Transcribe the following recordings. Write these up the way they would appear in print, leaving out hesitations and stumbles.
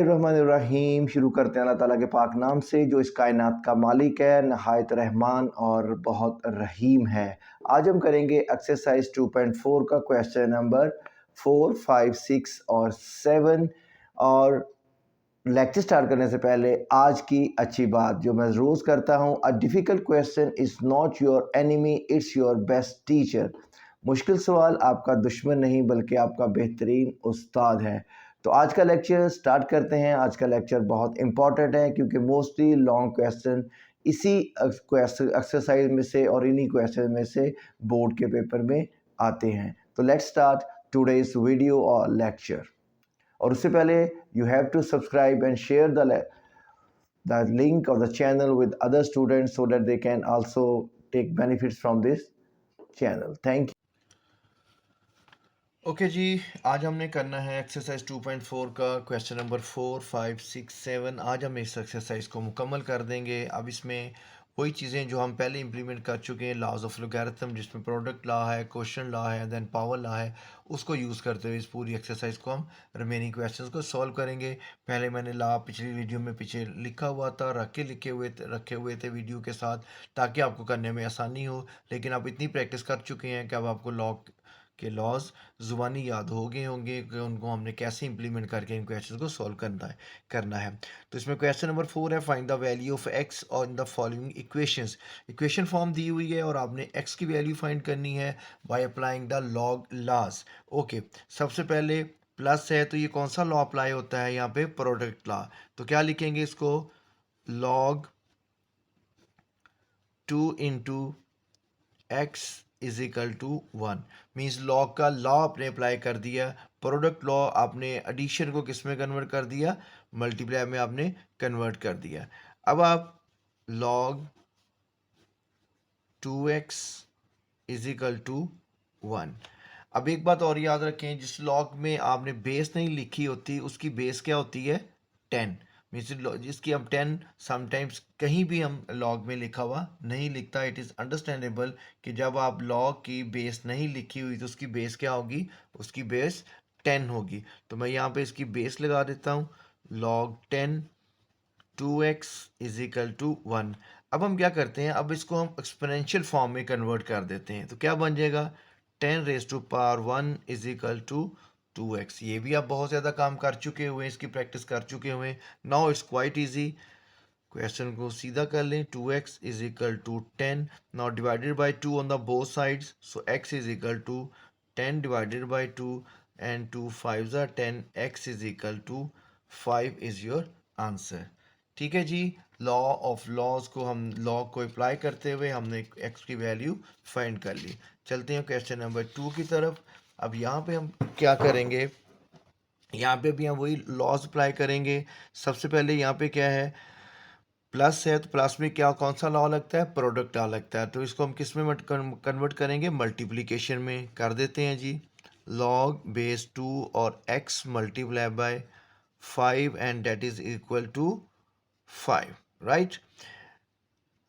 रहीम शुरू करते हैं अल्लाह ताला के पाक नाम से जो इस कायनात का मालिक है, नहायत रहमान और बहुत रहीम है। आज हम करेंगे एक्सरसाइज 2.4 का क्वेश्चन नंबर 4, 5, 6 और 7। और लेक्चर स्टार्ट करने से पहले आज की अच्छी बात जो मैं रोज़ करता हूँ, a difficult question is not your enemy, it's your best teacher. मुश्किल सवाल आपका दुश्मन नहीं बल्कि आपका बेहतरीन उस्ताद है। तो आज का लेक्चर स्टार्ट करते हैं। आज का लेक्चर बहुत इंपॉर्टेंट है क्योंकि मोस्टली लॉन्ग क्वेश्चन इसी एक्सरसाइज में से और इन्हीं क्वेश्चन में से बोर्ड के पेपर में आते हैं। तो लेट्स स्टार्ट टुडेज वीडियो और लेक्चर। और उससे पहले you have to subscribe and share the link of the channel with other students so that they can also take benefits from this channel. Thank you. Okay जी, आज हमने करना है exercise 2.4 का क्वेश्चन नंबर 4, 5, 6, 7। आज हम इस एक्सरसाइज को मुकम्मल कर देंगे। अब इसमें वही चीज़ें जो हम पहले इंप्लीमेंट कर चुके हैं, लॉज ऑफ लोगैरिथम जिसमें प्रोडक्ट लॉ है, क्वेश्चन लॉ है, देन पावर लॉ है, उसको यूज़ करते हुए इस पूरी एक्सरसाइज को हम रिमेनिंग क्वेश्चंस को सॉल्व करेंगे। पहले मैंने लॉ पिछली वीडियो में पीछे लिखा हुआ था, रखे हुए थे वीडियो के साथ, ताकि आपको करने में आसानी हो। लेकिन आप इतनी प्रैक्टिस कर चुके हैं कि अब आपको लॉ के लॉज ज़ुबानी याद हो गए होंगे कि उनको हमने कैसे इंप्लीमेंट करके इन क्वेश्चन को सॉल्व करना है। तो इसमें क्वेश्चन नंबर 4 है, find the value of x on the following equations. Equation form दी हुई है और आपने एक्स की वैल्यू फाइंड करनी है by applying the log laws. Okay, सबसे पहले प्लस है तो ये कौन सा लॉ अप्लाई होता है यहाँ पे? Product law. तो क्या लिखेंगे इसको? Log 2 into x is equal to 1। Means log का लॉ आपने अप्लाई कर दिया, प्रोडक्ट लॉ आपने एडिशन को किस में कन्वर्ट कर दिया? मल्टीप्लाई में आपने कन्वर्ट कर दिया। अब आप log 2x is equal to 1। अब एक बात और याद रखें, जिस लॉग में आपने बेस नहीं लिखी होती उसकी बेस क्या होती है? 10। मीन्स जिसकी हम 10 समटाइम्स कहीं भी हम लॉग में लिखा हुआ नहीं लिखता। इट इज़ अंडरस्टैंडेबल कि जब आप लॉग की बेस नहीं लिखी हुई तो उसकी बेस क्या होगी? उसकी बेस 10 होगी। तो मैं यहाँ पे इसकी बेस लगा देता हूँ, log 10 2x is equal to 1। अब हम क्या करते हैं, अब इसको हम एक्सपोनेंशियल फॉर्म में कन्वर्ट कर देते हैं। तो क्या बन जाएगा? 10 raise to power 1 is equal to 2x। ये भी आप बहुत ज़्यादा काम कर चुके हुए हैं, इसकी प्रैक्टिस कर चुके हुए हैं। Now it's quite easy, question को सीधा कर लें। 2x is equal to 10, now divided by 2 on the both sides, so x is equal to 10 divided by 2 and 2 5 are 10, x is equal to 5 is your answer. ठीक है जी, law of laws को हम law को apply करते हुए हमने x की value find कर ली। चलते हैं क्वेश्चन नंबर 2 की तरफ। अब यहाँ पे हम क्या करेंगे, यहाँ पे भी हम वही लॉज अप्लाई करेंगे। सबसे पहले यहाँ पे क्या है? प्लस है तो प्लस में क्या कौन सा लॉ लगता है? प्रोडक्ट लॉ लगता है। तो इसको हम किस में कन्वर्ट करेंगे? मल्टीप्लिकेशन में कर देते हैं जी। लॉग बेस 2 और x multiply by 5 and that is equal to 5, right?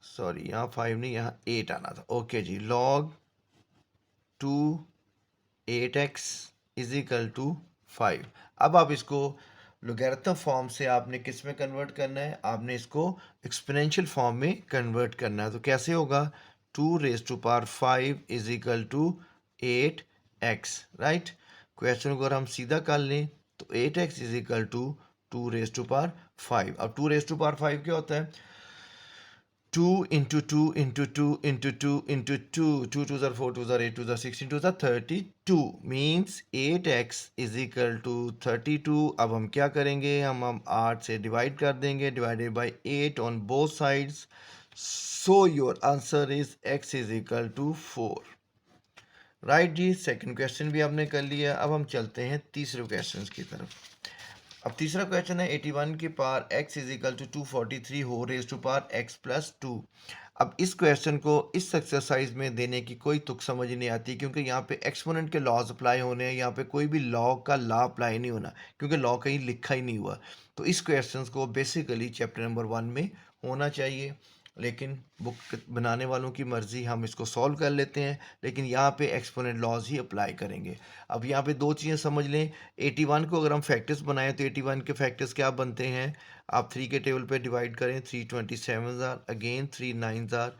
Sorry, यहाँ 5 नहीं, यहाँ 8 आना था। ओके जी, log 2 8x is equal to 5। अब आप इसको लोगैरिथम फॉर्म से आपने किस में कन्वर्ट करना है? आपने इसको एक्सपोनेंशियल फॉर्म में कन्वर्ट करना है। तो कैसे होगा? 2 raise to power 5 is equal to 8x, right? Question को अगर हम सीधा कर लें तो 8x is equal to 2 raise to power 5। अब 2 रेज टू पावर 5 क्या होता है? 2 into 2 into 2 into 2 into 2, 2 2s are 4, 2s are 8, 2s are 16, 2s are 32, means 8x is equal to 32। अब हम क्या करेंगे? हम 8 से डिवाइड कर देंगे, divided by 8 on both sides, so your answer is x is equal to 4, right जी। Second question भी आपने कर लिया। अब हम चलते हैं तीसरे क्वेश्चन की तरफ। अब तीसरा क्वेश्चन है 81 की power x is equal to 243 हो raise to power x plus 2। अब इस क्वेश्चन को इस एक्सरसाइज में देने की कोई तुक समझ नहीं आती, क्योंकि यहाँ पे एक्सपोनेंट के लॉज अप्लाई होने हैं। यहाँ पे कोई भी लॉ का लॉ अप्लाई नहीं होना, क्योंकि लॉ कहीं लिखा ही नहीं हुआ। तो इस क्वेश्चन को बेसिकली चैप्टर नंबर 1 में होना चाहिए। लेकिन बुक बनाने वालों की मर्ज़ी, हम इसको सॉल्व कर लेते हैं, लेकिन यहाँ पे एक्सपोनेंट लॉज ही अप्लाई करेंगे। अब यहाँ पे दो चीज़ें समझ लें, 81 को अगर हम फैक्टर्स बनाएं तो 81 के फैक्टर्स क्या बनते हैं, आप 3 के टेबल पे डिवाइड करें, 3 27 are, again 3 9 are,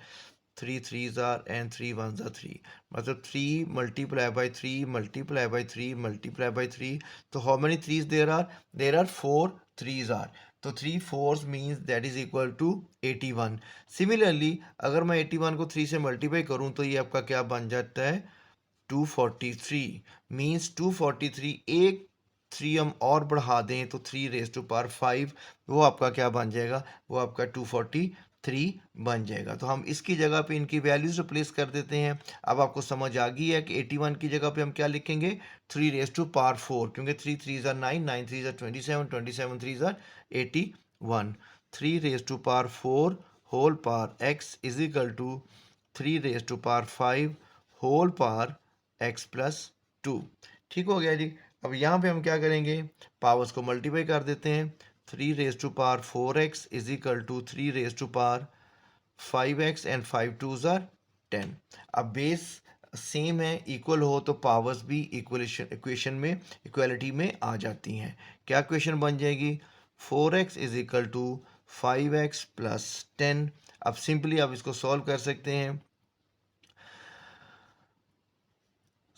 3 3s are and 3 1s are 3, मतलब 3 multiply by 3 multiply by 3 multiply by 3, तो how many 3s there are 4 3s are, तो 3 4s means that is equal to 81। Similarly अगर मैं 81 को 3 से मल्टीप्लाई करूं तो ये आपका क्या बन जाता है, 243, मीन्स 243, एक 3 हम और बढ़ा दें तो 3 रेज टू पावर 5, वो आपका क्या बन जाएगा, वो आपका 243 बन जाएगा। तो हम इसकी जगह पे इनकी वैल्यूज रिप्लेस कर देते हैं। अब आपको समझ आ गई है कि 81 की जगह पे हम क्या लिखेंगे, 3 रेज टू पावर 4, क्योंकि 3 3s are 9, 9 3s are 27, 27 3s are 81, 3 raise to power 4 whole power x is equal to 3 raise to power 5 whole power x plus 2। ठीक हो गया जी। अब यहाँ पे हम क्या करेंगे, पावर्स को मल्टीप्लाई कर देते हैं, 3 raise to power 4x is equal to 3 raise to power 5x and 5 2s are 10। अब बेस सेम है, इक्वल हो तो पावर्स भी इक्वेशन में इक्वलिटी में आ जाती हैं। क्या इक्वेशन बन जाएगी, 4x is equal to 5x plus 10। अब सिंपली आप इसको सॉल्व कर सकते हैं,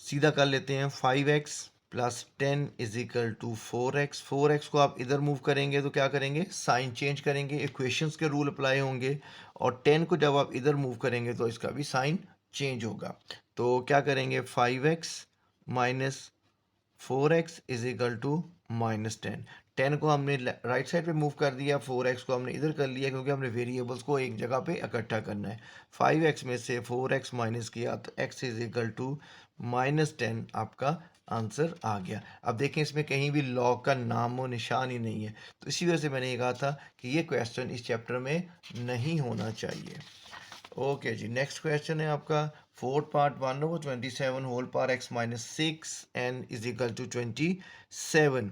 सीधा कर लेते हैं, 5x plus 10 is equal to 4x, 4x को आप इधर मूव करेंगे तो क्या करेंगे, साइन चेंज करेंगे, इक्वेशंस के रूल अप्लाई होंगे, और 10 को जब आप इधर मूव करेंगे तो इसका भी साइन चेंज होगा। तो क्या करेंगे, 5x minus 4x is equal to minus 10, 10 को हमने राइट साइड पे मूव कर दिया, 4x को हमने इधर कर लिया, क्योंकि हमने वेरिएबल्स को एक जगह पे इकट्ठा करना है। 5x में से 4x माइनस किया तो x is equal to minus 10, आपका आंसर आ गया। अब देखें इसमें कहीं भी लॉग का नाम और निशान ही नहीं है, तो इसी वजह से मैंने ये कहा था कि ये क्वेश्चन इस चैप्टर में नहीं होना चाहिए। ओके जी, नेक्स्ट क्वेश्चन है आपका 4 part 1/27 whole power x minus 6 and is equal to 27।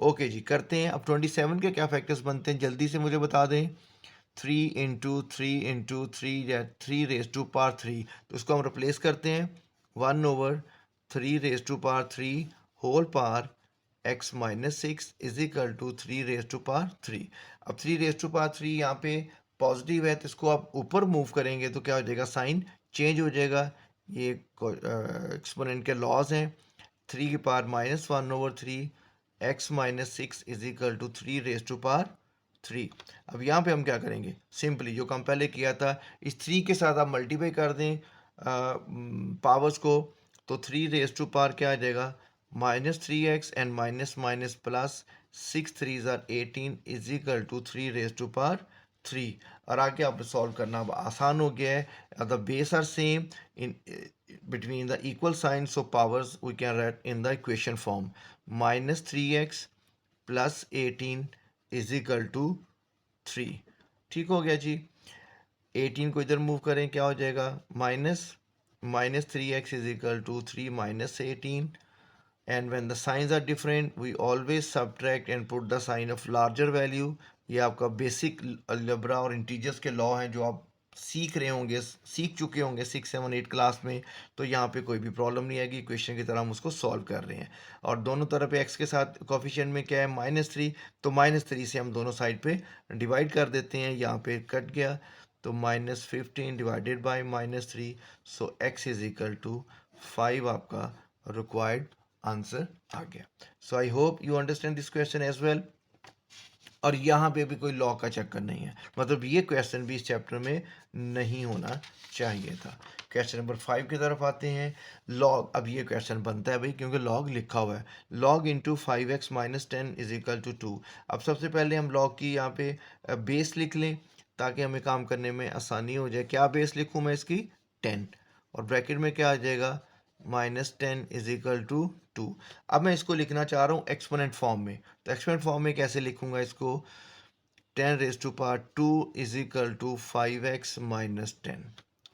Okay जी, करते हैं। अब 27 के क्या फैक्टर्स बनते हैं, जल्दी से मुझे बता दें। 3 इंटू 3 इंटू 3 या 3 रेज टू पावर 3, तो उसको हम रिप्लेस करते हैं, 1/3 raise to power 3 whole power x minus 6 is equal to 3 raise to power 3। अब 3 रेज टू पावर 3 यहाँ पे पॉजिटिव है, तो इसको आप ऊपर मूव करेंगे तो क्या हो जाएगा, साइन चेंज हो जाएगा। ये एक्सपोनेंट के लॉज हैं, 3 की power -1/3 x minus 6 is equal to 3 raise to power 3। अब यहाँ पे हम क्या करेंगे, सिंपली जो काम पहले किया था, इस 3 के साथ आप मल्टीप्लाई कर दें पावर्स को, तो 3 रेज टू पावर क्या आ जाएगा, -3x and minus minus plus 6 3s are 18 is equal to 3 raise to power 3। और आगे आप सॉल्व करना अब आसान हो गया है, the base are same in between the equal signs of powers we can write in the equation form, -3x plus 18 is equal to 3। ठीक हो गया जी। 18 को इधर मूव करें, क्या हो जाएगा, -3x is equal to 3 minus 18, and when the signs are different we always subtract and put the sign of larger value। ये आपका बेसिक अलजेब्रा और इंटीजर्स के लॉ हैं जो आप सीख रहे होंगे, सीख चुके होंगे 6 7 8 क्लास में, तो यहाँ पे कोई भी प्रॉब्लम नहीं आएगी, क्वेश्चन की तरह हम उसको सॉल्व कर रहे हैं। और दोनों तरफ x के साथ कोफिशिएंट में क्या है, -3, तो -3 से हम दोनों साइड पे डिवाइड कर देते हैं, यहाँ पे कट गया, तो -15 divided by -3, so x is equal to 5 आपका रिक्वायर्ड आंसर आ गया। So I hope you understand this question as well. और यहाँ पे भी कोई लॉ का चक्कर नहीं है, मतलब ये क्वेश्चन भी इस चैप्टर में नहीं होना चाहिए था। क्वेश्चन नंबर 5 की तरफ आते हैं, लॉग। अब ये क्वेश्चन बनता है भाई, क्योंकि लॉग लिखा हुआ है, log into 5x minus 10 is equal to 2। अब सबसे पहले हम लॉग की यहाँ पे बेस लिख लें, ताकि हमें काम करने में आसानी हो जाए। क्या बेस लिखूँ मैं इसकी, 10, और ब्रैकेट में क्या आ जाएगा, -10 इज इक्वल टू 2। अब मैं इसको लिखना चाह रहा हूँ एक्सपोनेंट फॉर्म में, तो एक्सपोनेंट फॉर्म में कैसे लिखूंगा इसको, 10 raise to power 2 is equal to 5x minus 10।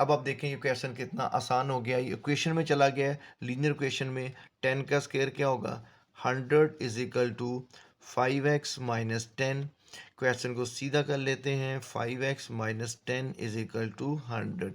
अब आप देखें ये क्वेश्चन कितना आसान हो गया, ये इक्वेशन में चला गया है, लीनियर इक्वेशन में। 10 का स्क्वायर क्या होगा, 100 is equal to 5x minus 10। Question को सीधा कर लेते हैं। 5x minus 10 is equal to 100।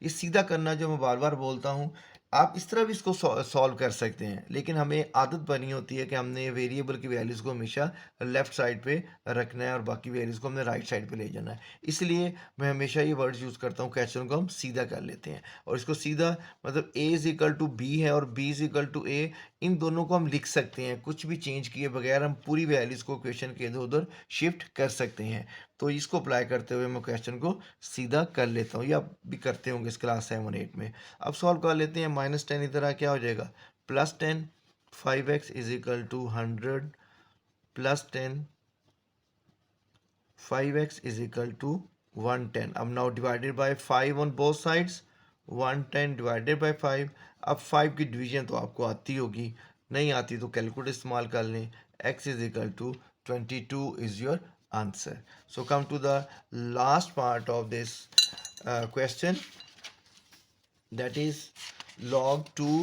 ये सीधा करना जो मैं बार बार बोलता हूँ, आप इस तरह भी इसको सॉल्व कर सकते हैं, लेकिन हमें आदत बनी होती है कि हमने वेरिएबल की वैल्यूज़ को हमेशा लेफ़्ट साइड पे रखना है और बाकी वैल्यूज़ को हमने राइट साइड पे ले जाना है। इसलिए मैं हमेशा ये वर्ड्स यूज़ करता हूँ, क्वेश्चन को हम सीधा कर लेते हैं। और इसको सीधा मतलब a is equal to B है और b is equal to a, इन दोनों को हम लिख सकते हैं। कुछ भी चेंज किए बगैर हम पूरी वैल्यूज़ को क्वेश्चन के इधर उधर शिफ्ट कर सकते हैं। तो इसको अप्लाई करते हुए मैं क्वेश्चन को सीधा कर लेता हूँ, या आप भी करते होंगे इस क्लास 7-8 में। अब सॉल्व कर लेते हैं। माइनस 10 इधर आ क्या हो जाएगा, plus 10। 5x is equal to 100 plus 10, 5x is equal to 110. अब now divided by 5 on both sides, 110 divided by 5। अब 5 की डिवीजन तो आपको आती होगी, नहीं आती तो कैलकुलेटर इस्तेमाल कर लें। x is equal to 22 is your answer. So come to the last part of this question, that is log 2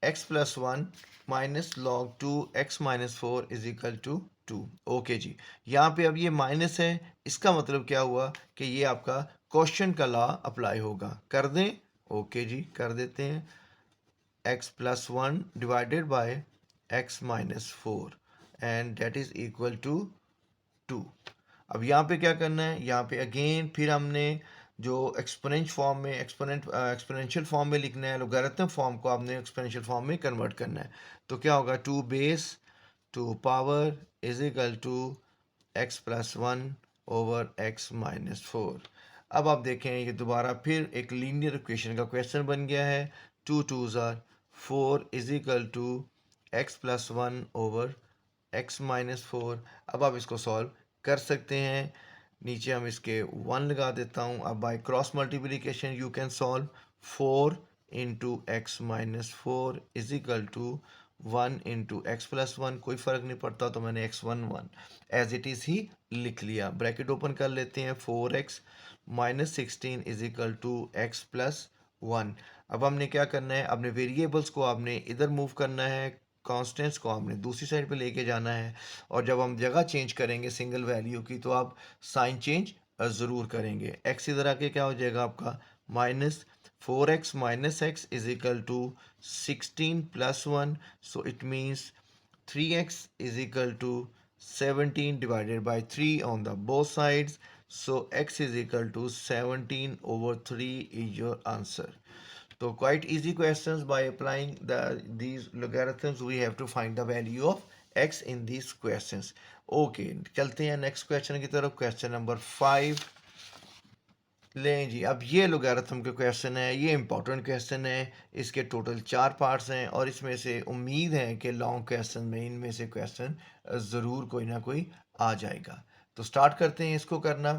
x plus 1 minus log 2 x minus 4 is equal to 2। Okay जी, यहाँ पे अब ये माइनस है, इसका मतलब क्या हुआ कि ये आपका क्वेश्चन का लॉ अप्लाई होगा। कर दें? ओके जी, कर देते हैं। x plus 1 divided by x minus 4 and that is equal to 2। अब यहाँ पे क्या करना है, यहाँ पे अगेन फिर हमने जो एक्सपोनेंशियल फॉर्म में लिखना है, लोगरिथम फॉर्म को आपने एक्सपोनेंशियल फॉर्म में कन्वर्ट करना है। तो क्या होगा, 2 base 2 power is equal to x plus 1 over x minus 4। अब आप देखें ये दोबारा फिर एक लीनियर इक्वेशन का क्वेश्चन बन गया है। 2 2 ज़ार 4 is equal to x plus 1 over x minus 4। अब आप इसको सॉल्व कर सकते हैं। नीचे हम इसके 1 लगा देता हूँ। अब by cross multiplication you can solve 4 into x minus 4 is equal to 1 into x plus 1। कोई फ़र्क नहीं पड़ता तो मैंने x1 एज इट इज़ ही लिख लिया। ब्रैकेट ओपन कर लेते हैं। 4x minus 16 is equal to x plus 1। अब हमने क्या करना है, अपने वेरिएबल्स को आपने इधर मूव करना है, कांस्टेंट्स को आपने दूसरी साइड पे लेके जाना है। और जब हम जगह चेंज करेंगे सिंगल वैल्यू की, तो आप साइन चेंज ज़रूर करेंगे। x इधर आके क्या हो जाएगा आपका, minus 4x minus x is equal to 16 plus 1। So it means 3x is equal to 17 divided by 3 on the both sides. So x is equal to 17 over 3 is your answer. So quite easy questions. By applying these logarithms we have to find the value of x in these questions. Okay, चलते हैं next question की तरफ। question number 5 लें जी। अब ये logarithm के question है, ये इंपॉर्टेंट क्वेश्चन है। इसके टोटल 4 पार्ट्स हैं और इसमें से उम्मीद है कि लॉन्ग क्वेश्चन में इनमें से क्वेश्चन ज़रूर कोई ना कोई आ जाएगा। तो स्टार्ट करते हैं इसको करना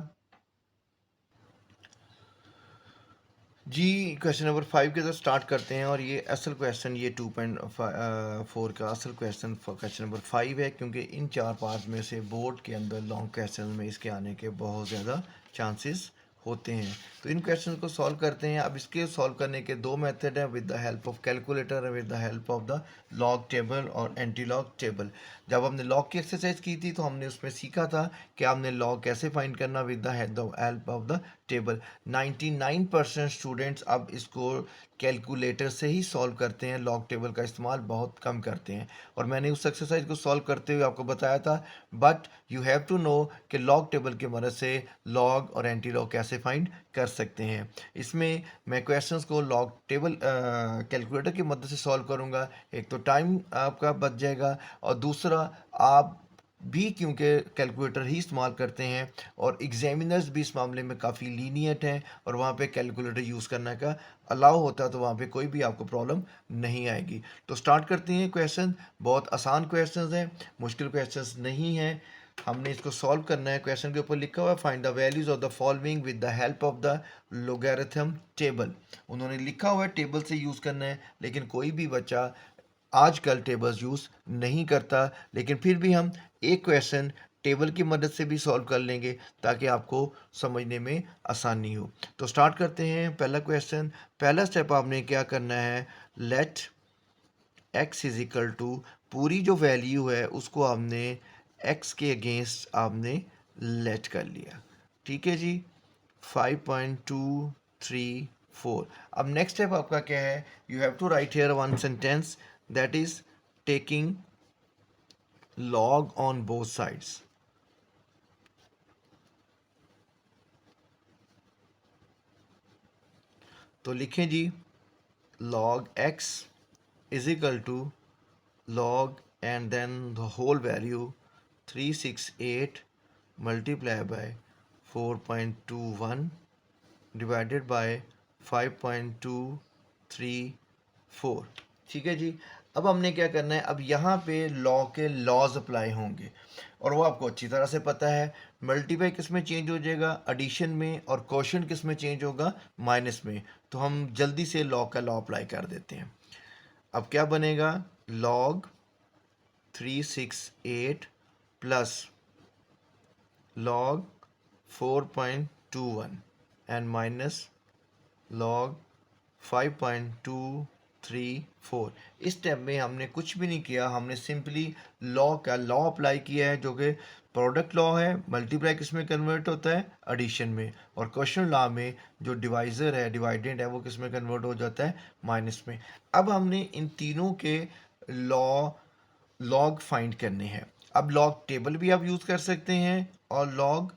जी। क्वेश्चन नंबर 5 के साथ स्टार्ट करते हैं। और ये असल क्वेश्चन, ये 2.4 का असल क्वेश्चन क्वेश्चन नंबर 5 है, क्योंकि इन 4 पार्ट में से बोर्ड के अंदर लॉन्ग क्वेश्चन में इसके आने के बहुत ज़्यादा चांसेस होते हैं। तो इन क्वेश्चन को सॉल्व करते हैं। अब इसके सॉल्व करने के 2 मेथड हैं, with the help of calculator और with the help of the log table और एंटी लॉग टेबल। जब हमने लॉग की एक्सरसाइज की थी तो हमने उसमें सीखा था कि हमने लॉग कैसे फाइंड करना with the help of the table. 99% students अब इसको कैलकुलेटर से ही सॉल्व करते हैं, लॉग टेबल का इस्तेमाल बहुत कम करते हैं। और मैंने उस एक्सरसाइज को सॉल्व करते हुए आपको बताया था, but you have to know कि लॉग टेबल की मदद से लॉग और एंटी लॉग कैसे फाइंड कर सकते हैं। इसमें मैं क्वेश्चंस को लॉग टेबल कैलकुलेटर की मदद से सॉल्व करूंगा। एक तो टाइम आपका बच जाएगा और दूसरा आप भी क्योंकि कैलकुलेटर ही इस्तेमाल करते हैं और एग्जामिनर्स भी इस मामले में काफ़ी लीनियंट हैं और वहाँ पे कैलकुलेटर यूज़ करने का अलाउ होता है, तो वहाँ पे कोई भी आपको प्रॉब्लम नहीं आएगी। तो स्टार्ट करते हैं क्वेश्चन। बहुत आसान क्वेश्चंस हैं, मुश्किल क्वेश्चंस नहीं हैं। हमने इसको सॉल्व करना है। क्वेश्चन के ऊपर लिखा हुआ है, find the values of the following with the help of the logarithm table. उन्होंने लिखा हुआ है टेबल से यूज़ करना है, लेकिन कोई भी बच्चा आजकल टेबल्स यूज़ नहीं करता, लेकिन फिर भी हम एक क्वेश्चन टेबल की मदद से भी सॉल्व कर लेंगे ताकि आपको समझने में आसानी हो। तो स्टार्ट करते हैं। पहला क्वेश्चन, पहला स्टेप आपने क्या करना है, let x is equal to पूरी जो वैल्यू है उसको आपने एक्स के अगेंस्ट आपने लेट कर लिया। ठीक है जी, 5.234। अब नेक्स्ट स्टेप आपका क्या है, you have to write here one sentence that is taking log on both sides। तो लिखें जी, log x is equal to log and then the whole value 368 multiplied by 4.21 divided by 5.234। ठीक है जी। अब हमने क्या करना है, अब यहाँ पे लॉ के लॉज अप्लाई होंगे और वो आपको अच्छी तरह से पता है। मल्टीप्लाई किस में चेंज हो जाएगा, एडिशन में, और क्वोशंट किस में चेंज होगा, माइनस में। तो हम जल्दी से लॉ का लॉ अप्लाई कर देते हैं। अब क्या बनेगा, log 368 plus log 4.21 and minus log 5.234। इस स्टेप में हमने कुछ भी नहीं किया, हमने सिंपली लॉ का लॉ अप्लाई किया है जो कि प्रोडक्ट लॉ है। मल्टीप्लाई किस में कन्वर्ट होता है, एडिशन में, और क्वेश्चन लॉ में जो डिवाइजर है, डिवाइडेंड है, वो किस में कन्वर्ट हो जाता है, माइनस में। अब हमने इन तीनों के लॉग फाइंड करने हैं। अब लॉग टेबल भी आप यूज़ कर सकते हैं और लॉग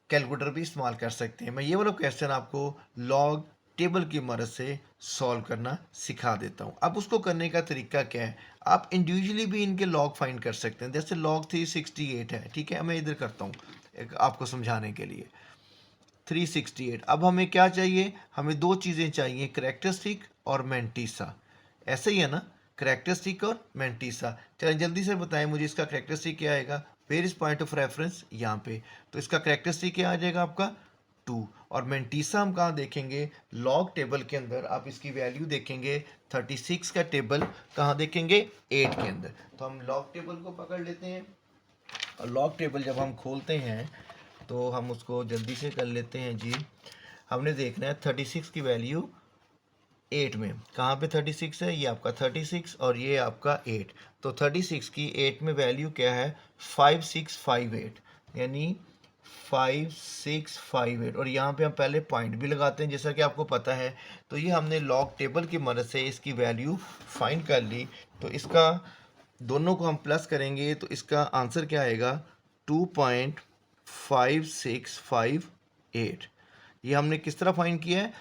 कैलकुलेटर भी इस्तेमाल कर सकते हैं। मैं ये वाला क्वेश्चन आपको लॉग टेबल की मदद से सॉल्व करना सिखा देता हूँ। अब उसको करने का तरीका क्या है, आप इंडिविजुअली भी इनके लॉग फाइंड कर सकते हैं। जैसे लॉग 368 है, ठीक है, मैं इधर करता हूँ आपको समझाने के लिए। 368, अब हमें क्या चाहिए, हमें दो चीज़ें चाहिए, करैक्टरिस्टिक और मैंटीसा। ऐसे ही है ना, करैक्टरिस्टिक और मैंटीसा। चलें जल्दी से बताएं मुझे, इसका करैक्टरिस्टिक क्या आएगा, where is point of reference, यहाँ पे। तो इसका करैक्टरिस्टिक क्या आ जाएगा आपका 2, और मैंटीसा हम कहाँ देखेंगे, लॉग टेबल के अंदर। आप इसकी वैल्यू देखेंगे 36 का टेबल कहाँ देखेंगे, 8 के अंदर। तो हम लॉग टेबल को पकड़ लेते हैं, और लॉग टेबल जब हम खोलते हैं तो हम उसको जल्दी से कर लेते हैं जी। हमने देखना है 36 की वैल्यू 8 में, कहाँ पे 36 है, ये आपका 36 और ये आपका 8। तो 36 की 8 में वैल्यू क्या है, 5658, यानी 5658। और यहाँ पे हम पहले पॉइंट भी लगाते हैं जैसा कि आपको पता है। तो ये हमने लॉग टेबल की मदद से इसकी वैल्यू फाइंड कर ली। तो इसका दोनों को हम प्लस करेंगे तो इसका आंसर क्या आएगा, 2.5658। ये हमने किस तरह फाइंड किया है,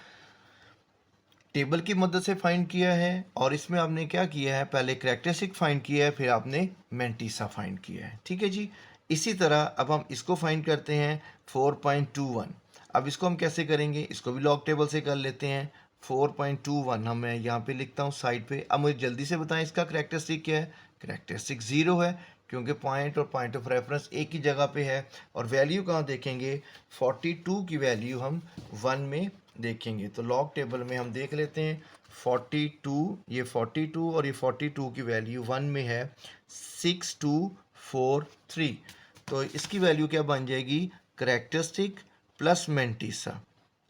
टेबल की मदद से फाइंड किया है। और इसमें आपने क्या किया है, पहले करैक्टरिस्टिक फाइंड किया है, फिर आपने मैंटीसा फाइंड किया है। ठीक है जी। इसी तरह अब हम इसको फाइंड करते हैं 4.21। अब इसको हम कैसे करेंगे, इसको भी लॉग टेबल से कर लेते हैं। 4.21 हम मैं यहाँ पे लिखता हूँ साइड पे। अब मुझे जल्दी से बताएं इसका करैक्टरिस्टिक क्या है, करैक्टरिस्टिक 0 है, क्योंकि पॉइंट और पॉइंट ऑफ रेफरेंस एक ही जगह पे है। और वैल्यू कहाँ देखेंगे, 42 की वैल्यू हम 1 में देखेंगे। तो लॉग टेबल में हम देख लेते हैं 42, ये 42 और ये 42 की वैल्यू 1 में है 6243। तो इसकी वैल्यू क्या बन जाएगी, करैक्टरिस्टिक प्लस मैंटीसा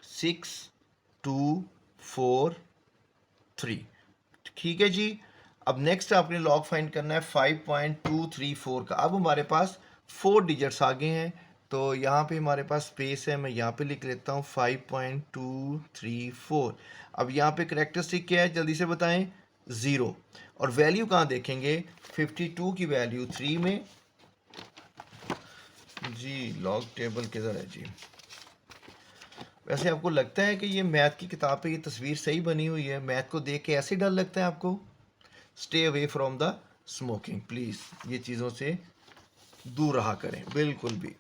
6243। ठीक है जी। अब नेक्स्ट आपने लॉग फाइंड करना है 5.234 का। अब हमारे पास 4 डिजिट्स आ गए हैं, तो यहाँ पे हमारे पास स्पेस है, मैं यहाँ पे लिख लेता हूँ 5.234। अब यहाँ पे करैक्टरिस्टिक क्या है, जल्दी से बताएं, 0। और वैल्यू कहाँ देखेंगे, 52 की वैल्यू 3 में जी। लॉग टेबल किधर है जी। वैसे आपको लगता है कि ये मैथ की किताब पे ये तस्वीर सही बनी हुई है, मैथ को देख के ऐसे डर लगता है आपको। Stay away from the smoking please, ये चीज़ों से दूर रहा करें बिल्कुल भी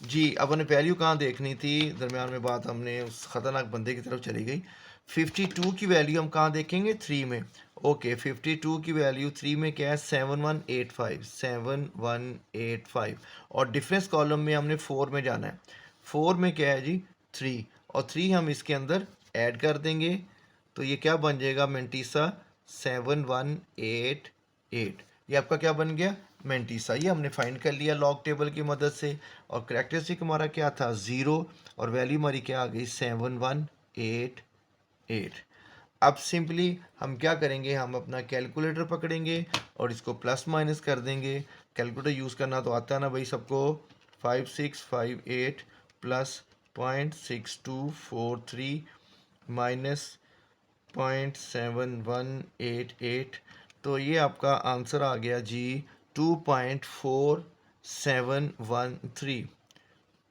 जी। अब हमने वैल्यू कहाँ देखनी थी, दरमियान में बात हमने उस ख़तरनाक बंदे की तरफ चली गई। 52 की वैल्यू हम कहाँ देखेंगे, 3 में। ओके 52 की वैल्यू 3 में क्या है, 7185, 7185। और डिफरेंस कॉलम में हमने 4 में जाना है। 4 में क्या है जी, 3, और 3 हम इसके अंदर ऐड कर देंगे। तो ये क्या बन जाएगा, मैंटीसा 7188। ये आपका क्या बन गया, मैंटीसा। ये हमने फाइंड कर लिया लॉग टेबल की मदद से। और करैक्टरिस्टिक हमारा क्या था, 0, और वैल्यू हमारी क्या आ गई, 7188। अब सिंपली हम क्या करेंगे, हम अपना कैलकुलेटर पकड़ेंगे और इसको प्लस माइनस कर देंगे। कैलकुलेटर यूज़ करना तो आता है ना भाई सबको। 5658 प्लस 0.6243 माइनस 0.7188, तो ये आपका आंसर आ गया जी 2.4713।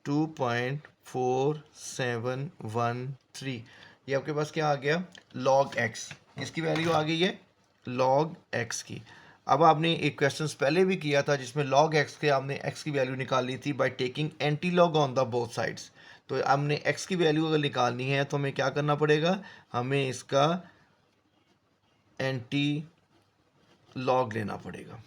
2.4713 ये आपके पास क्या आ गया, log x। इसकी वैल्यू आ गई है log x की। अब आपने एक क्वेश्चन पहले भी किया था जिसमें log x के आपने x की वैल्यू निकाली थी by taking anti log on the both sides. तो हमने x की वैल्यू अगर निकालनी है तो हमें क्या करना पड़ेगा, हमें इसका एंटी लॉग लेना पड़ेगा।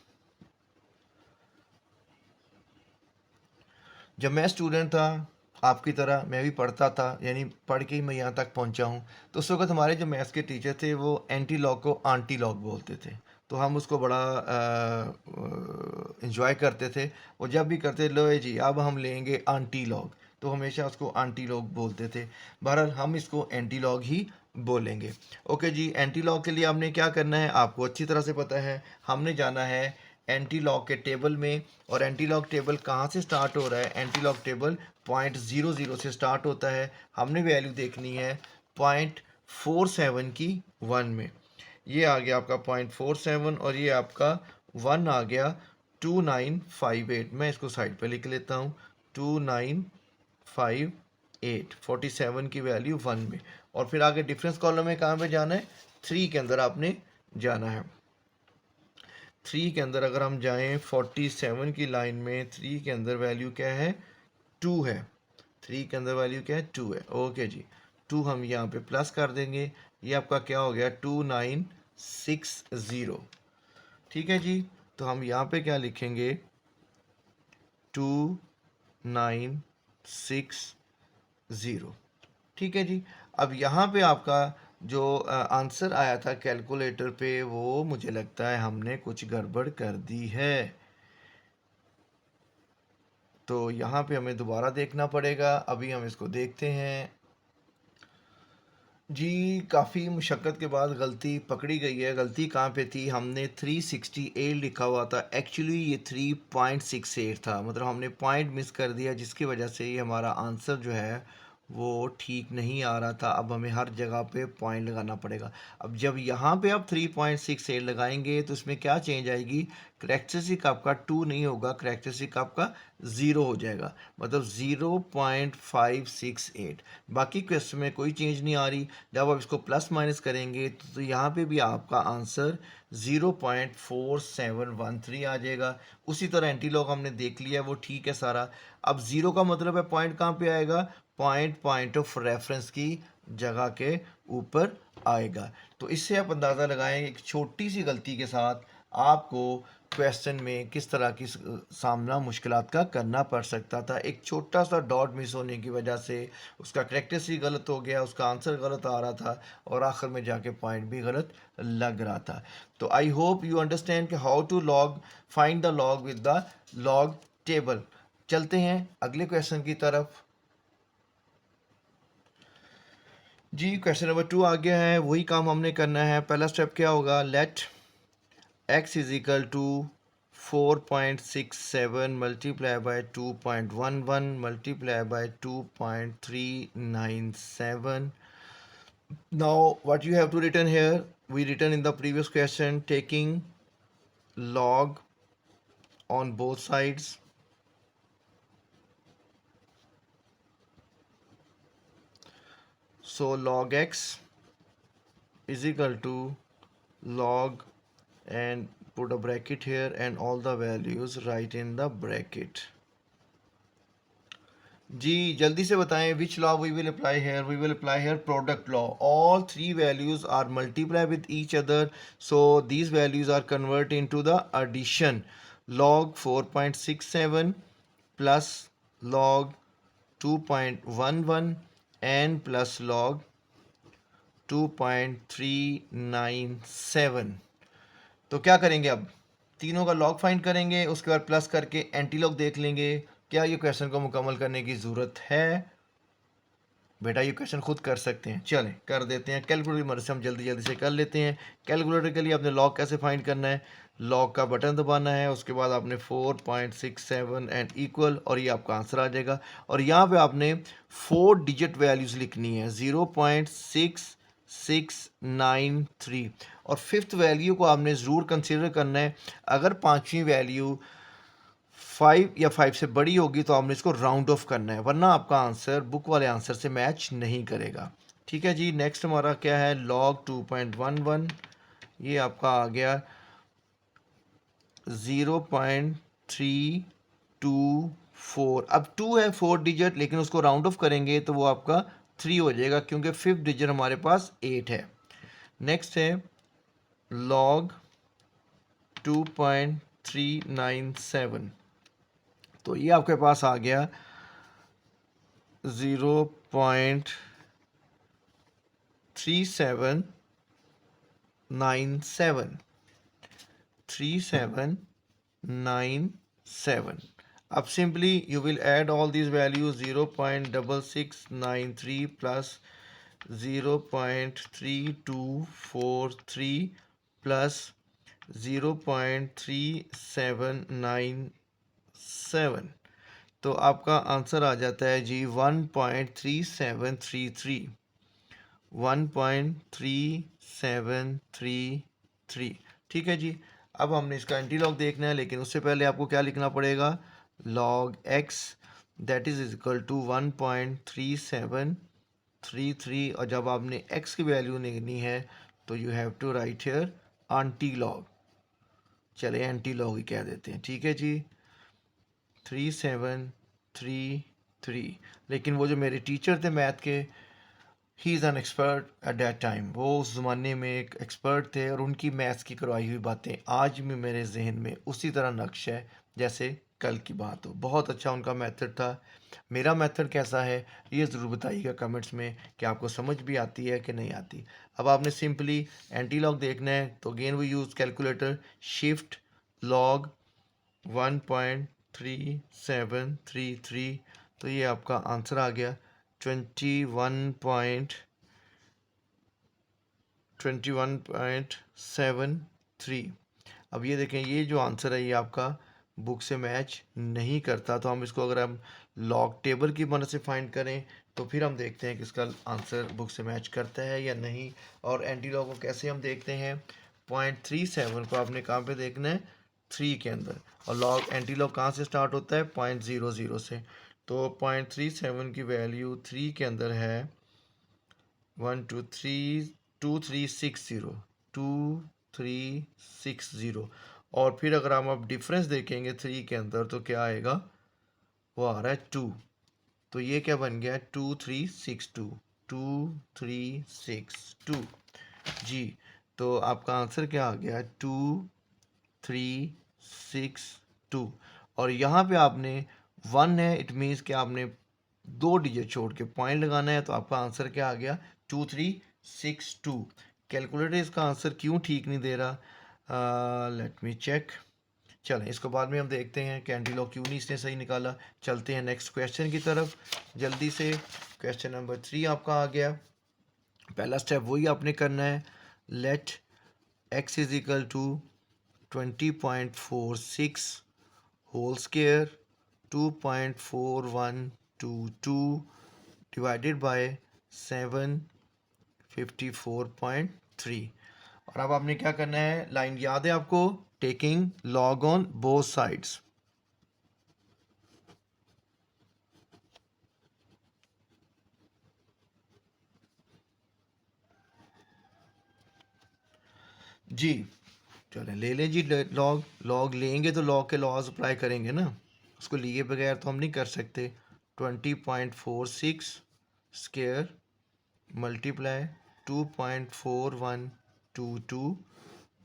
जब मैं स्टूडेंट था आपकी तरह मैं भी पढ़ता था, यानी पढ़ के ही मैं यहाँ तक पहुँचा हूँ, तो उस वक्त हमारे जो मैथ्स के टीचर थे वो एंटी लॉग को आंटी लॉग बोलते थे। तो हम उसको बड़ा इन्जॉय करते थे। वो जब भी करते लो जी अब हम लेंगे आंटी लॉग, तो हमेशा उसको आंटी लॉग बोलते थे। बहरहाल हम इसको एंटी लॉग ही बोलेंगे। ओके जी, एंटी लॉग के लिए आपने क्या करना है आपको अच्छी तरह से पता है। हमने जाना है एंटी लॉग के टेबल में, और एंटी लॉग टेबल कहाँ से स्टार्ट हो रहा है, एंटी लॉग टेबल 0.00 से स्टार्ट होता है। हमने वैल्यू देखनी है 0.47 की 1 में। ये आ गया आपका 0.47 और ये आपका 1 आ गया 2958। मैं इसको साइड पे लिख लेता हूँ 2958, 47 की वैल्यू 1 में। और फिर आगे डिफरेंस कॉलम में कहाँ पे जाना है, 3 के अंदर आपने जाना है। 3 के अंदर अगर हम जाएं 47 की लाइन में, 3 के अंदर वैल्यू क्या है, 2 है। 3 के अंदर वैल्यू क्या है, 2 है। ओके जी, 2 हम यहाँ पे प्लस कर देंगे, ये आपका क्या हो गया 2960। ठीक है जी, तो हम यहाँ पे क्या लिखेंगे 2960। ठीक है जी। अब यहाँ पे आपका जो आंसर आया था कैलकुलेटर पे, वो मुझे लगता है हमने कुछ गड़बड़ कर दी है। तो यहाँ पे हमें दोबारा देखना पड़ेगा। अभी हम इसको देखते हैं जी। काफ़ी मुशक्क़त के बाद गलती पकड़ी गई है। गलती कहाँ पे थी, हमने 368 लिखा हुआ था, एक्चुअली ये 3.68 था। मतलब हमने पॉइंट मिस कर दिया जिसकी वजह से ये हमारा आंसर जो है वो ठीक नहीं आ रहा था। अब हमें हर जगह पे पॉइंट लगाना पड़ेगा। अब जब यहाँ पे आप 3.68 लगाएंगे तो इसमें क्या चेंज आएगी, करेक्टरिस्टिक आपका 2 नहीं होगा, करेक्टरिस्टिक आपका 0 हो जाएगा, मतलब 0.568। बाकी क्वेश्चन में कोई चेंज नहीं आ रही। जब आप इसको प्लस माइनस करेंगे तो यहाँ पे भी आपका आंसर 0.4713 आ जाएगा। उसी तरह एंटीलॉग हमने देख लिया, वो ठीक है सारा। अब ज़ीरो का मतलब है पॉइंट कहाँ पे आएगा, पॉइंट ऑफ रेफरेंस की जगह के ऊपर आएगा। तो इससे आप अंदाज़ा लगाएं एक छोटी सी गलती के साथ आपको क्वेश्चन में किस तरह की सामना मुश्किलात का करना पड़ सकता था। एक छोटा सा डॉट मिस होने की वजह से उसका करेक्टरिस्टिक गलत हो गया, उसका आंसर गलत आ रहा था और आखिर में जाके पॉइंट भी गलत लग रहा था। तो आई होप यू अंडरस्टैंड कि how to log, find the log with the log table. चलते हैं अगले क्वेश्चन की तरफ जी। क्वेश्चन नंबर 2 आ गया है, वही काम हमने करना है। पहला स्टेप क्या होगा, let x is equal to 4.67 multiply by 2.11 multiply by 2.397। now what you have to written here, we written in the previous question, taking log on both sides, so log x is equal to log, and put a bracket here and all the values write in the bracket। जी जल्दी से बताएं which law we will apply here, we will apply here product law। all three values are multiply with each other, so these values are converted into the addition। log 4.67 plus log 2.11 and plus log 2.397। तो क्या करेंगे, अब तीनों का log find करेंगे, उसके बाद plus करके एंटी लॉग देख लेंगे। क्या ये क्वेश्चन को मुकम्मल करने की ज़रूरत है? बेटा ये क्वेश्चन खुद कर सकते हैं, चलें कर देते हैं। कैलकुलेटर की मदद से हम जल्दी जल्दी से कर लेते हैं। कैलकुलेटर के लिए आपने लॉग कैसे फाइंड करना है, लॉग का बटन दबाना है, उसके बाद आपने 4.67 एंड इक्वल, और ये आपका आंसर आ जाएगा। और यहाँ पे आपने 4 डिजिट वैल्यूज़ लिखनी है, 0.6693, और फिफ्थ वैल्यू को आपने ज़रूर कंसिडर करना है। अगर पांचवी वैल्यू 5 या 5 से बड़ी होगी तो आपने इसको राउंड ऑफ करना है, वरना आपका आंसर बुक वाले आंसर से मैच नहीं करेगा। ठीक है जी। नेक्स्ट हमारा क्या है, लॉग 2.11, ये आपका आ गया 0.324। अब 2 है 4 डिजिट, लेकिन उसको राउंड ऑफ करेंगे तो वो आपका 3 हो जाएगा, क्योंकि फिफ्थ डिजिट हमारे पास 8 है। नेक्स्ट है लॉग 2.397, तो ये आपके पास आ गया 0.3797 अब simply you will add all these values, 0.6693 plus 0.3243 plus 0.3797, तो आपका आंसर आ जाता है जी 1.3733, 1.3733। ठीक है जी। अब हमने इसका एंटी लॉग देखना है, लेकिन उससे पहले आपको क्या लिखना पड़ेगा, log x that is equal to 1.3733, और जब आपने x की वैल्यू निकालनी है तो you have to write here anti log. चले एंटी लॉग ही कह देते हैं। ठीक है जी, 3733। लेकिन वो जो मेरे टीचर थे मैथ के, he is an expert at that time, वो उस ज़माने में एक एक्सपर्ट थे, और उनकी मैथ्स की करवाई हुई बातें आज भी मेरे जहन में उसी तरह नक्श है जैसे कल की बात हो। बहुत अच्छा उनका मेथड था। मेरा मेथड कैसा है ये ज़रूर बताइएगा कमेंट्स में, कि आपको समझ भी आती है कि नहीं आती। अब आपने सिंपली एंटी लॉग देखना है, तो again we use calculator, shift log 1.3733, तो ये आपका आंसर आ गया 21.73। अब ये देखें, ये जो आंसर है ये आपका बुक से मैच नहीं करता, तो हम इसको अगर हम लॉग टेबल की मदद से फाइंड करें तो फिर हम देखते हैं कि इसका आंसर बुक से मैच करता है या नहीं। और एंटी लॉग को कैसे हम देखते हैं, 0.37 को आपने कहाँ पे देखना है, 3 के अंदर, और लॉग एंटी लॉग कहाँ से स्टार्ट होता है, 0.00 से। तो 0.37 की वैल्यू 3 के अंदर है 2360 और फिर अगर हम अब डिफरेंस देखेंगे 3 के अंदर तो क्या आएगा, वो आ रहा है 2। तो ये क्या बन गया, 2362 जी। तो आपका आंसर क्या आ गया, 2362। और यहाँ पे आपने 1 है, इट मीन्स कि आपने 2 डिजिट छोड़ के पॉइंट लगाना है, तो आपका आंसर क्या आ गया, 2362। कैलकुलेटर इसका आंसर क्यों ठीक नहीं दे रहा, लेट मी चेक। चलें, इसको बाद में हम देखते हैं कि एंटी लॉग क्यों नहीं इसने सही निकाला। चलते हैं नेक्स्ट क्वेश्चन की तरफ जल्दी से। क्वेश्चन नंबर 3 आपका आ गया। पहला स्टेप वही आपने करना है, let x is equal to 20.46 whole square 2.4122 divided by 754.3। और अब आपने क्या करना है, लाइन याद है आपको, taking log on both sides. जी चलें, ले लें जी लॉग। लॉग लेंगे तो लॉग के लॉज अप्लाई करेंगे ना, उसको लिए बगैर तो हम नहीं कर सकते। 20.46 स्क्वायर मल्टीप्लाई 2.4122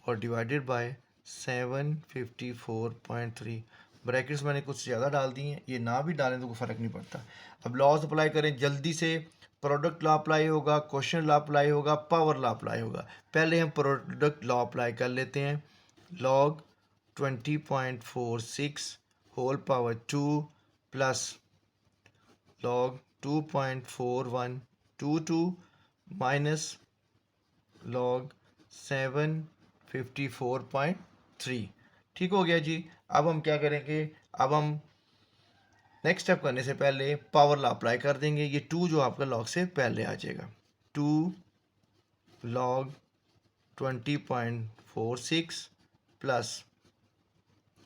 और डिवाइडेड बाय 754.3। ब्रैकेट्स मैंने कुछ ज़्यादा डाल दी हैं, ये ना भी डालें तो कोई फ़र्क नहीं पड़ता। अब लॉज अप्लाई करें जल्दी से। प्रोडक्ट लॉ अप्लाई होगा, क्वेश्चन लॉ अप्लाई होगा, पावर लॉ अप्लाई होगा। पहले हम प्रोडक्ट लॉ अप्लाई कर लेते हैं। Log 20.46 whole power 2 plus log 2.4122 minus log 754.3। 3। ठीक हो गया जी। अब हम क्या करेंगे, अब हम नेक्स्ट स्टेप करने से पहले पावर लॉ अप्लाई कर देंगे। ये 2 जो आपका लॉग से पहले आ जाएगा, 2 log 20.46 plus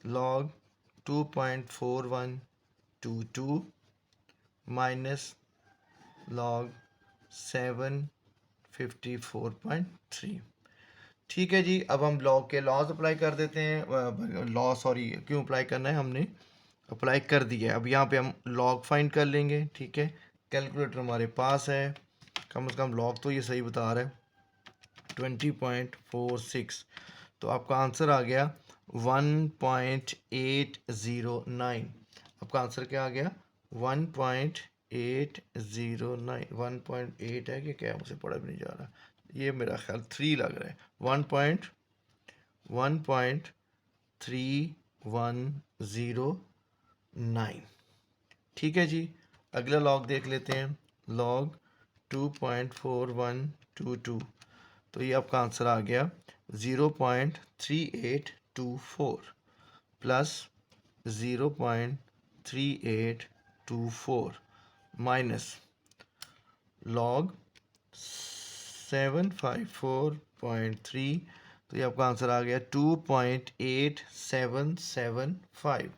log 2.4122 minus log 754.3। ठीक है जी। अब हम लॉग के लॉज अप्लाई कर देते हैं। लॉ सॉरी क्यों अप्लाई करना है, हमने अप्लाई कर दिया है। अब यहाँ पे हम लॉग फाइंड कर लेंगे। ठीक है, कैलकुलेटर हमारे पास है, कम से कम लॉग तो ये सही बता रहा है 20.46। तो आपका आंसर आ गया 1.809। आपका आंसर क्या आ गया 1.809। 1.8 है कि क्या, मुझे पढ़ा भी नहीं जा रहा, ये मेरा ख्याल 3 लग रहा है। 1.3109। ठीक है जी। अगला लॉग देख लेते हैं, लॉग 2.4122। तो ये आपका आंसर आ गया 0.3824 प्लस 0.3824 माइनस लॉग 754.3। तो ये आपका आंसर आ गया 2.8775।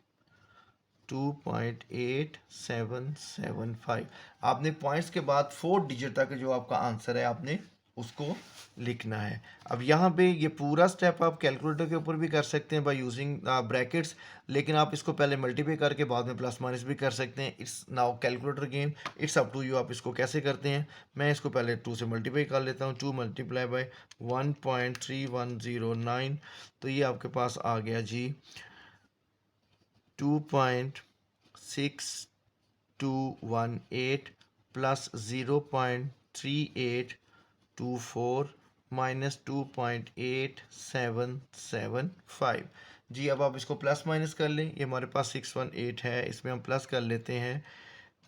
2.8775। आपने पॉइंट्स के बाद 4 डिजिट तक जो आपका आंसर है आपने उसको लिखना है। अब यहाँ पे ये पूरा स्टेप आप कैलकुलेटर के ऊपर भी कर सकते हैं बाय यूजिंग ब्रैकेट्स, लेकिन आप इसको पहले मल्टीप्लाई करके बाद में प्लस माइनस भी कर सकते हैं। It's now calculator game, it's up to you आप इसको कैसे करते हैं। मैं इसको पहले 2 से मल्टीप्लाई कर लेता हूँ, 2 मल्टीप्लाई बाय 1.3109। तो ये आपके पास आ गया जी 2.6218 प्लस 0.3824 माइनस 2.8775। जी अब आप इसको प्लस माइनस कर लें, ये हमारे पास 618 है, इसमें हम प्लस कर लेते हैं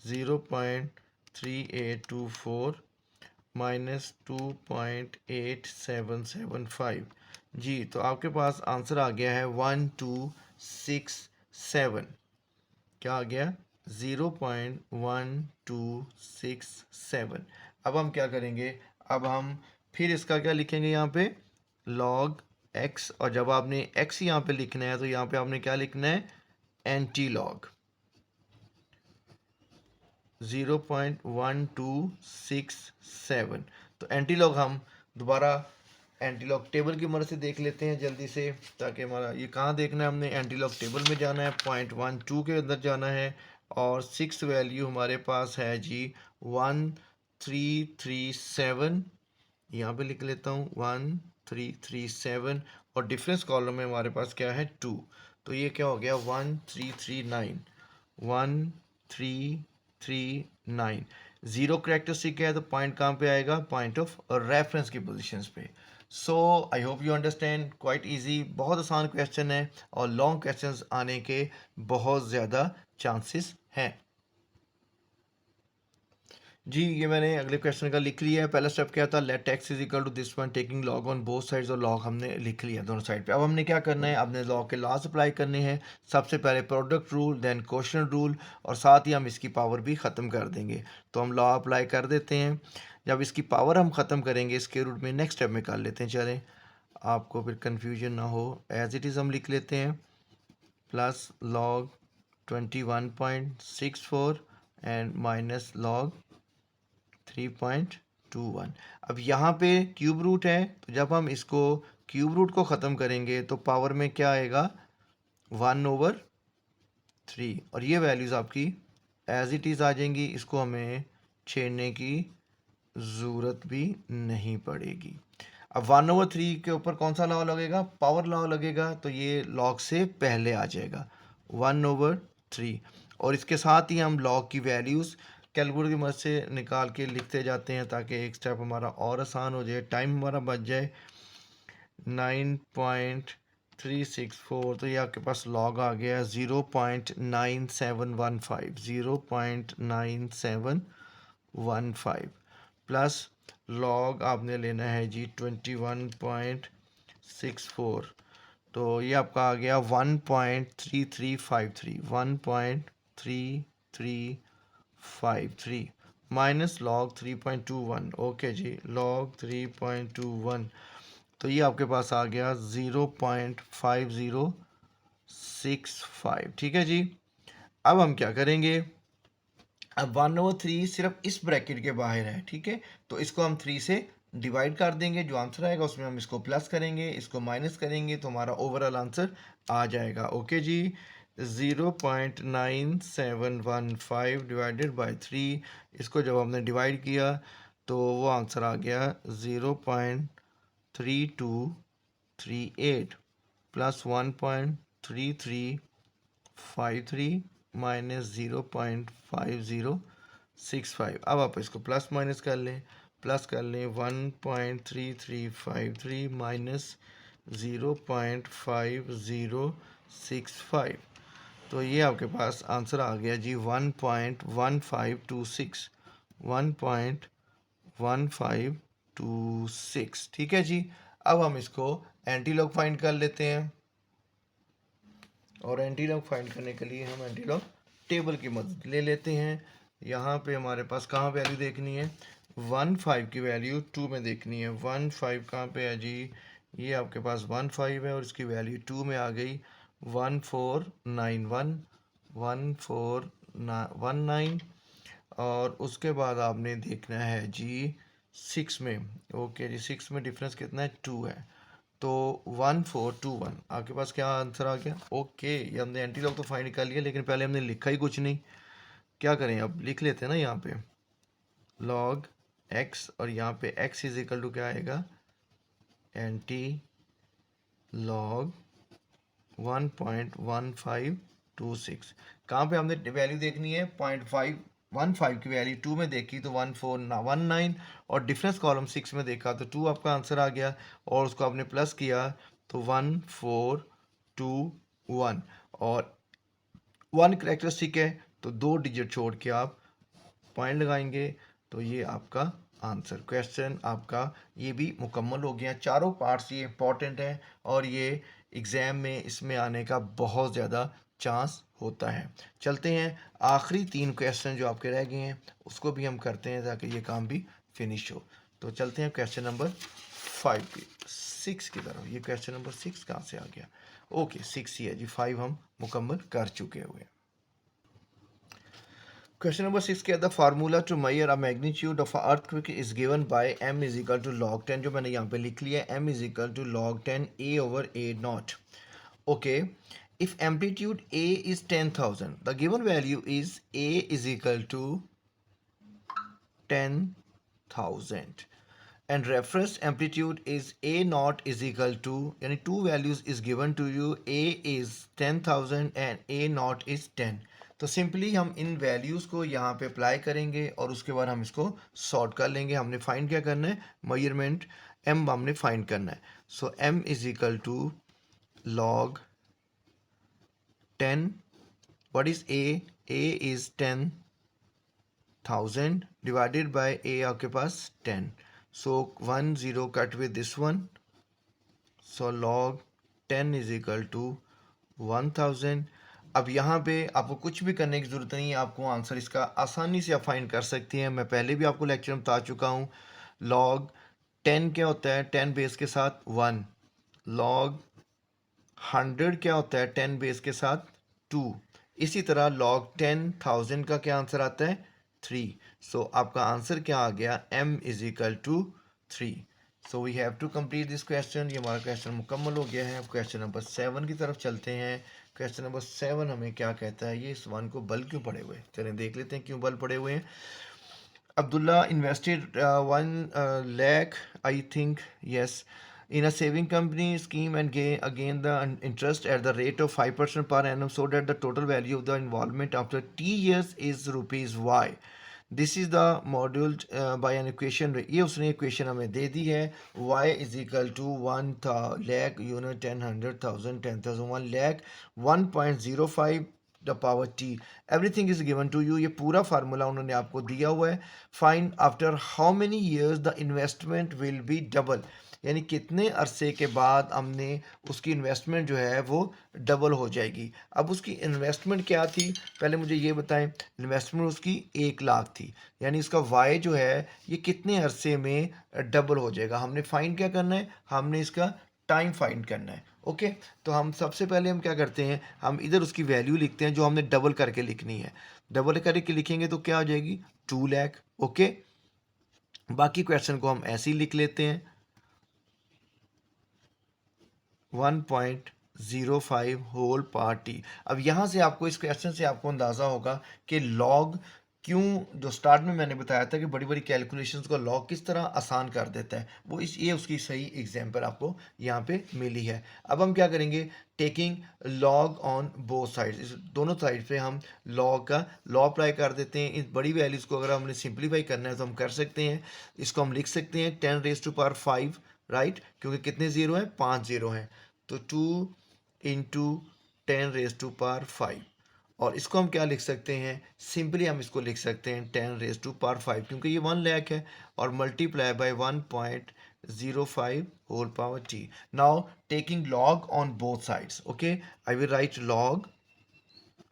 0.3824 माइनस 2.8775। जी तो आपके पास आंसर आ गया है 1267। क्या आ गया 0.1267। अब हम क्या करेंगे, अब हम फिर इसका क्या लिखेंगे यहाँ पे लॉग एक्स, और जब आपने एक्स यहाँ पे लिखना है तो यहाँ पे आपने क्या लिखना है एंटी लॉग 0.1267। तो एंटी लॉग हम दोबारा एंटी लॉग टेबल की मदद से देख लेते हैं जल्दी से, ताकि हमारा ये कहाँ देखना है, हमने एंटी लॉग टेबल में जाना है, 0.12 के अंदर जाना है, और 6 वैल्यू हमारे पास है जी 1337। यहाँ पे लिख लेता हूँ 1337, और डिफरेंस कॉलम में हमारे पास क्या है 2। तो ये क्या हो गया 1339। 1339। जीरो करेक्टरिस्टिक है तो पॉइंट कहाँ पे आएगा, पॉइंट ऑफ रेफरेंस की पोजीशंस पे। So I hope you understand, quite easy, बहुत आसान क्वेश्चन है और लॉन्ग क्वेश्चंस आने के बहुत ज़्यादा चांसेस हैं। जी ये मैंने अगले क्वेश्चन का लिख लिया है। पहला स्टेप क्या था, let x is equal to this one taking log on both sides, और लॉग हमने लिख लिया दोनों साइड पे। अब हमने क्या करना है, अपने लॉग के लॉज अप्लाई करने हैं। सबसे पहले product rule, then quotient rule, और साथ ही हम इसकी पावर भी ख़त्म कर देंगे। तो हम लॉ अप्लाई कर देते हैं। जब इसकी पावर हम ख़त्म करेंगे इसके रूट में, नेक्स्ट स्टेप में कर लेते हैं। चलें आपको फिर कन्फ्यूजन ना हो, एज इट इज़ हम लिख लेते हैं plus log 21.64 and minus log 3.21। अब यहाँ पे क्यूब रूट है, तो जब हम इसको क्यूब रूट को ख़त्म करेंगे तो पावर में क्या आएगा 1/3, और ये वैल्यूज़ आपकी एज इट इज़ आ जाएंगी। इसको हमें छेड़ने की ज़रूरत भी नहीं पड़ेगी। अब 1/3 के ऊपर कौन सा लॉ लगेगा, पावर लॉ लगेगा, तो ये लॉग से पहले आ जाएगा 1/3। और इसके साथ ही हम लॉग की वैल्यूज़ कैलकुलेटर की मदद से निकाल के लिखते जाते हैं, ताकि एक स्टेप हमारा और आसान हो जाए, टाइम हमारा बच जाए। 9.364, तो ये आपके पास लॉग आ गया 0.9715। 0.9715 प्लस लॉग आपने लेना है जी 21.64 तो ये आपका आ गया 1.3353, 1.3353 माइनस लॉग 3.21। ओके जी, लॉग 3.21, तो ये आपके पास आ गया 0.5065। ठीक है जी। अब हम क्या करेंगे, अब 1/3 सिर्फ इस ब्रैकेट के बाहर है, ठीक है, तो इसको हम 3 से डिवाइड कर देंगे, जो आंसर आएगा उसमें हम इसको प्लस करेंगे, इसको माइनस करेंगे, तो हमारा ओवरऑल आंसर आ जाएगा। ओके जी, 0.9715 डिवाइडेड बाय 3, इसको जब हमने डिवाइड किया तो वो आंसर आ गया 0.3238 प्लस 1.3353 माइनस 0.5065। अब आप इसको प्लस माइनस कर लें, 1.3353 माइनस 0.5065, तो ये आपके पास आंसर आ गया जी 1.1526, 1.1526। ठीक है जी। अब हम इसको एंटी लॉग फाइंड कर लेते हैं, और एंटी लॉग फाइंड करने के लिए हम एंटी लॉग टेबल की मदद ले लेते हैं। यहाँ पे हमारे पास कहाँ वैल्यू देखनी है, 1.5 की वैल्यू 2 में देखनी है। 1.5 कहाँ पे है जी, ये आपके पास 1.5 है और इसकी वैल्यू 2 में आ गई 1491, 1419। और उसके बाद आपने देखना है जी 6 में। ओके जी, 6 में डिफरेंस कितना है, 2 है, तो 1421 आपके पास क्या आंसर आ गया। ओके, ये हमने एंटी लॉग तो फाइंड कर लिया, लेकिन पहले हमने लिखा ही कुछ नहीं। क्या करें, अब लिख लेते हैं ना यहाँ पे लॉग x, और यहाँ पे x इज इक्वल टू क्या आएगा, एंटी लॉग 1.1526। कहाँ पे हमने वैल्यू देखनी है, 0.515 की वैल्यू 2 में देखी तो 1419, और डिफरेंस कॉलम 6 में देखा तो 2 आपका आंसर आ गया, और उसको आपने प्लस किया तो 1421, और 1 करेक्टरिस्टिक है तो 2 डिजिट छोड़ के आप पॉइंट लगाएंगे, तो ये आपका आंसर, क्वेश्चन आपका ये भी मुकम्मल हो गया। चारों पार्ट्स ये इंपॉर्टेंट हैं, और ये एग्ज़ाम में इसमें आने का बहुत ज़्यादा चांस होता है। चलते हैं आखिरी 3 क्वेश्चन जो आपके रह गए हैं उसको भी हम करते हैं, ताकि ये काम भी फिनिश हो। तो चलते हैं क्वेश्चन नंबर 5 की 6 की तरफ। ये क्वेश्चन नंबर 6 कहाँ से आ गया, ओके 6 ही है जी, 5 हम मुकम्मल कर चुके हुए हैं। Question number 6 क्या, the formula to measure a magnitude of a earthquake is given by m is equal to log 10, जो मैंने यहाँ पे लिख लिया है, m is equal to log 10 a over a naught. Okay, if amplitude a is 10,000, the given value is a is equal to 10,000 and reference amplitude is a naught is equal to, यानी two values is given to you, a is 10,000 and a naught is 10। तो simply हम इन values को यहाँ पे apply करेंगे और उसके बाद हम इसको सॉर्ट कर लेंगे। हमने फाइंड क्या करना है, मेजरमेंट m हमने फाइंड करना है। So m is equal to log 10, what is a is 10,000 divided by a आपके पास 10, so 1 0 cut with this one, so log 10 is equal to 1000। अब यहाँ पे आपको कुछ भी करने की ज़रूरत नहीं है, आपको आंसर इसका आसानी से आप फाइंड कर सकते हैं। मैं पहले भी आपको लेक्चर में बता चुका हूँ, log 10 क्या होता है, 10 बेस के साथ 1, log 100 क्या होता है, 10 बेस के साथ 2, इसी तरह log 10,000 का क्या आंसर आता है, 3। सो आपका आंसर क्या आ गया, m is equal to 3। So we have to complete this question. ये हमारा क्वेश्चन मुकम्मल हो गया है। अब क्वेश्चन नंबर 7 की तरफ चलते हैं। क्वेश्चन नंबर 7 हमें क्या कहता है, ये इस वन को बल क्यों पड़े हुए, चलें देख लेते हैं क्यों बल पड़े हुए हैं। Abdullah invested 1 lakh, I think, yes, in a saving company scheme and gain the interest at the rate of 5% per annum, so that the total value of the involvement after T years is rupees Y. This is the module by an equation. ये उसने equation हमें दे दी है, y is equal to 1 lakh unit 10 100,000 10,000 1 lakh 1.05 the power t, everything is given to you. ये पूरा formula उन्होंने आपको दिया हुआ है। Find after how many years the investment will be double. यानी कितने अरसे के बाद हमने उसकी इन्वेस्टमेंट जो है वो डबल हो जाएगी। अब उसकी इन्वेस्टमेंट क्या थी, पहले मुझे ये बताएं। इन्वेस्टमेंट उसकी 1 लाख थी, यानी इसका वाई जो है ये कितने अरसे में डबल हो जाएगा। हमने फाइंड क्या करना है, हमने इसका टाइम फाइंड करना है। ओके, तो हम सबसे पहले हम क्या करते हैं, हम इधर उसकी वैल्यू लिखते हैं जो हमने डबल करके लिखनी है। डबल करके लिखेंगे तो क्या हो जाएगी, 2 लाख। ओके, बाकी क्वेश्चन को हम ऐसे ही लिख लेते हैं, 1.05 होल पावर टी। अब यहाँ से आपको इस क्वेश्चन से आपको अंदाज़ा होगा कि लॉग क्यों, जो स्टार्ट में मैंने बताया था कि बड़ी बड़ी कैलकुलेशंस को लॉग किस तरह आसान कर देता है, वो इस ये उसकी सही एग्जांपल आपको यहाँ पे मिली है। अब हम क्या करेंगे, taking log on both sides, इस दोनों साइड पे हम लॉग का लॉ अप्लाई कर देते हैं। इन बड़ी वैल्यूज़ को अगर हमने सिंप्लीफाई करना है तो हम कर सकते हैं। इसको हम लिख सकते हैं 10⁻5, राइट, क्योंकि कितने ज़ीरो हैं, 5 ज़ीरो हैं। तो 2 × 10⁻5, और इसको हम क्या लिख सकते हैं, सिंपली हम इसको लिख सकते हैं 10⁻5, क्योंकि ये 1 लाख है, और multiply by 1.05 whole power t. Now taking log on both sides, okay, I will write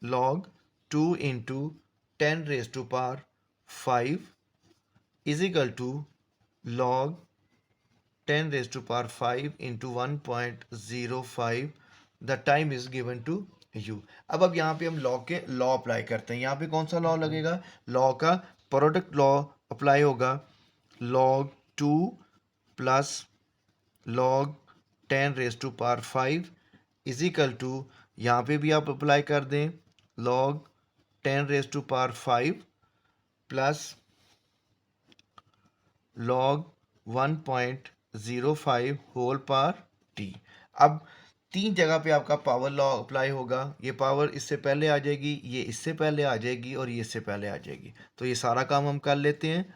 log 2 × 10⁻5 is equal to log 10⁻5 into 1.05, the time is given to you। अब यहाँ पे हम लॉ के लॉ अप्लाई करते हैं। यहाँ पे कौन सा लॉ लगेगा, लॉ का प्रोडक्ट लॉ अप्लाई होगा। log 2 plus log 10⁻5 is equal to, यहाँ पे भी आप अप्लाई कर दें, log 10⁻5 plus log 1.05 whole power t. अब 3 जगह पे आपका पावर लॉ अप्लाई होगा। ये पावर इससे पहले आ जाएगी, ये इससे पहले आ जाएगी, और ये इससे पहले आ जाएगी। तो ये सारा काम हम कर लेते हैं।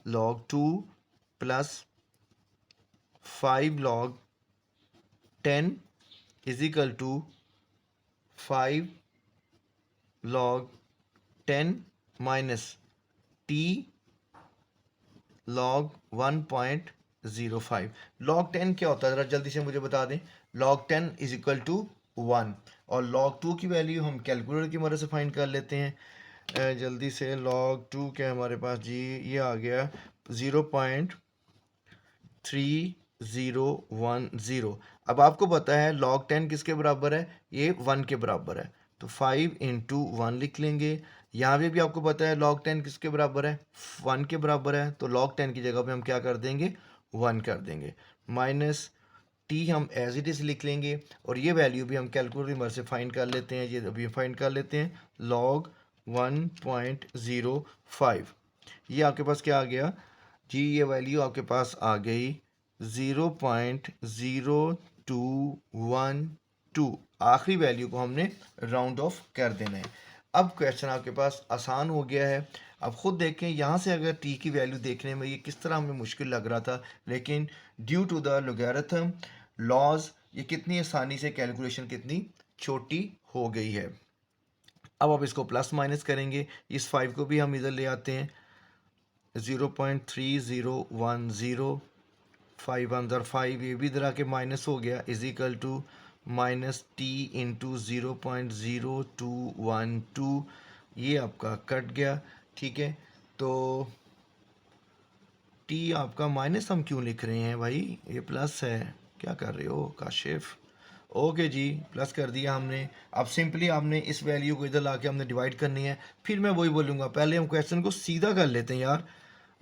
log 2 plus 5 log 10 is equal to 5 log 10 minus t log 1.05। log 10 क्या होता है, ज़रा जल्दी से मुझे बता दें। log 10 इज इक्वल टू 1, और log 2 की वैल्यू हम कैलकुलेटर की मदद से फाइंड कर लेते हैं। जल्दी से log 2 क्या हमारे पास जी, ये आ गया 0.3010। अब आपको पता है log 10 किसके बराबर है, ये 1 के बराबर है, तो 5 × 1 लिख लेंगे। यहाँ पे भी आपको पता है log 10 किसके बराबर है, 1 के बराबर है, तो log 10 की जगह पे हम क्या कर देंगे, 1 कर देंगे, माइनस टी हम एज इट इज़ लिख लेंगे, और ये वैल्यू भी हम कैलकुलेटर की मदद से फाइंड कर लेते हैं। ये अभी फाइंड कर लेते हैं, log 1.05, ये आपके पास क्या आ गया जी, ये वैल्यू आपके पास आ गई 0.0212। आखिरी वैल्यू को हमने राउंड ऑफ कर देना है। अब क्वेश्चन आपके पास आसान हो गया है। अब खुद देखें, यहाँ से अगर टी की वैल्यू देखने में ये किस तरह हमें मुश्किल लग रहा था, लेकिन due to the logarithm laws ये कितनी आसानी से कैलकुलेशन कितनी छोटी हो गई है। अब आप इसको प्लस माइनस करेंगे, इस 5 को भी हम इधर ले आते हैं, 0.3010, 5 अंदर 5, ये भी इधर आके माइनस हो गया, is equal to minus t into 0.0212, ये आपका कट गया। ठीक है, तो टी आपका माइनस हम क्यों लिख रहे हैं भाई, ये प्लस है, क्या कर रहे हो काशिफ। ओके जी, प्लस कर दिया हमने। अब सिंपली आपने इस वैल्यू को इधर लाके हमने डिवाइड करनी है। फिर मैं वही बोलूँगा, पहले हम क्वेश्चन को सीधा कर लेते हैं यार।